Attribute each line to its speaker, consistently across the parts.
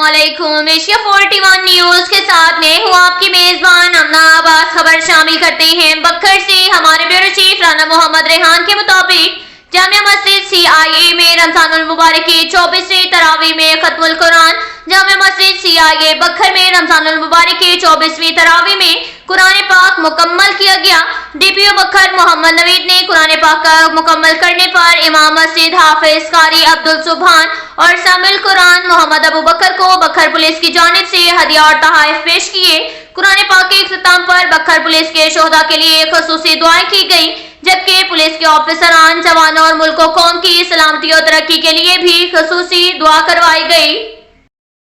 Speaker 1: अस्सलामुअलैकुम। Asia 41 news के साथ मैं हूँ आपकी मेजबान अमना आबाद। खबर शामिल करते हैं बक्खर से। हमारे ब्यूरो चीफ राना मोहम्मद रेहान के मुताबिक जामिया मस्जिद CIA में रमजानुल मुबारक की 24वीं तरावी में खत्मुल कुरान। जामिया मस्जिद CIA बक्खर में रमजानुल मुबारक की 24वीं तरावी में कुरान पाक मुकम्मल किया गया। DPO बक्खर मोहम्मद नवीद ने कुरान पाक का मुकम्मल करने पर इमाम मस्जिद हाफिज कारी अब्दुल सुभान और शामिल कुरान मोहम्मद अबू बकर को बक्खर पुलिस की जानिब से हदिया और तोहफे पेश किए। कुरान पाक के इख्तिताम पर बक्खर पुलिस के शोहदा के लिए खुसूसी दुआएं की गई, जबकि पुलिस के ऑफिसरान, जवानों और मुल्क कौम की सलामती और तरक्की के लिए भी खुसूसी दुआ करवाई गई।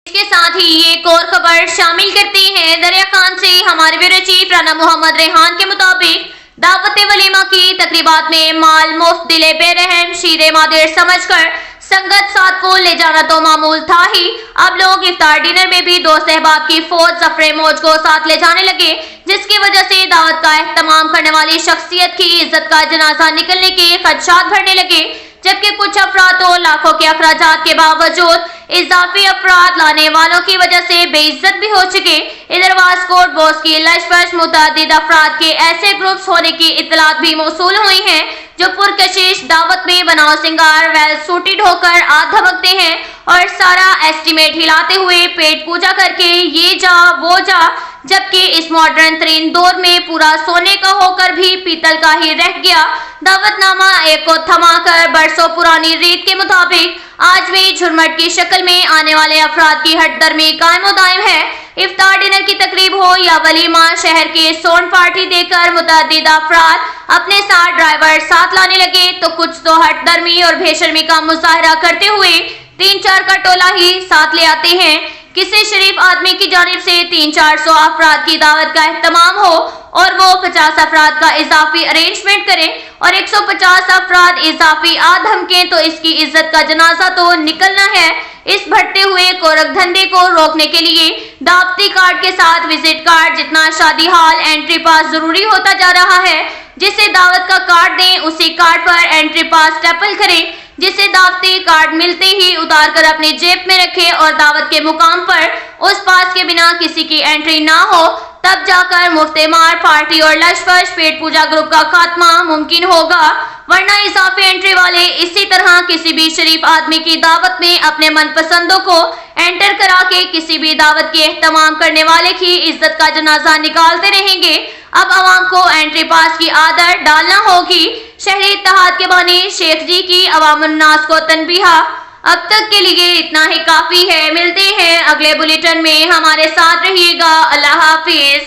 Speaker 1: इसके साथ ही ये एक और खबर शामिल करती हैं दरिया खान से। हमारे ब्यूरो चीफ राना मोहम्मद रेहान के मुताबिक दावत वलीमा की तकरीबात में माल मुफ्त दिले बेरहम शीरे मादिर समझकर संगत साथ को ले जाना तो मामूल था ही। अब लोग इफ्तार डिनर में भी दोस्त अहबाब की फौज सफरे मौज को साथ ले जाने लगे, जिसकी वजह से दावत का एहतमाम करने वाली शख्सियत की इज्जत का जनाजा निकलने के खदशात बढ़ने लगे, जबकि कुछ अफराद तो लाखों के अखराजात के बावजूद इजाफी अफराद लाने वालों की वजह से बेइज्जत भी हो चुके। इधर वास्कोट बोस की लशपश मुतअद्दिद अफराद के ऐसे ग्रुप्स होने की इतलात भी मौसूल हुई हैं जो पुरकशिश दावत में बनाव सिंगार वेल सूटेड होकर आ धमकते हैं और सारा एस्टिमेट हिलाते हुए पेट पूजा करके ये जा वो जा, जबकि इस मॉडर्न तरीन दौर में पूरा सोने का होकर भी पीतल का ही रह गया। दावतनामा एक को थमाकर बरसों पुरानी रीत के मुताबिक आज भी झुरमट की शक्ल में आने वाले अफराद की हटदर्मी कायम दायम है। इफ्तार डिनर की तकरीब हो या वलीमा, शहर के सोन पार्टी देकर मुतअद्दिद अफराद अपने साथ ड्राइवर साथ लाने लगे तो कुछ तो हटदर्मी और बेशर्मी का मुजाहरा करते हुए 3-4 का टोला ही साथ ले आते हैं। किसी शरीफ आदमी की जानिब से 300-400 अफराद की दावत का एहतमाम हो और वो 50 अफराद का इजाफी अरेंजमेंट करें और 150 अफराद इजाफी आ धमकें तो इसकी इज्जत का जनाजा तो निकलना है। इस बढ़ते हुए कोरक धंधे को रोकने के लिए दावती कार्ड के साथ विजिट कार्ड जितना शादी हॉल एंट्री पास जरूरी होता जा रहा है। जिसे दावत का कार्ड दें उसी कार्ड पर एंट्री पास स्टेपल करें, जिसे दावती कार्ड मिलते ही उतार कर अपनी जेब में रखें और दावत के मुकाम पर उस पास के बिना किसी की एंट्री ना हो, तब जाकर मुफ्तेमार पार्टी और लशपश पेट पूजा ग्रुप का खात्मा मुमकिन होगा। वरना इजाफी एंट्री वाले इसी तरह किसी भी शरीफ आदमी की दावत में अपने मनपसंदों को एंटर करा के किसी भी दावत के एहतमाम करने वाले की इज्जत का जनाजा निकालते रहेंगे। अब आवाम को एंट्री पास की आदत डालना होगी। शहरी इत्तेहाद के बानी शेख जी की अवामुन्नास को तनबीहा। अब तक के लिए इतना ही काफी है। मिलते हैं अगले बुलेटिन में, हमारे साथ रहिएगा। अल्लाह हाफिज।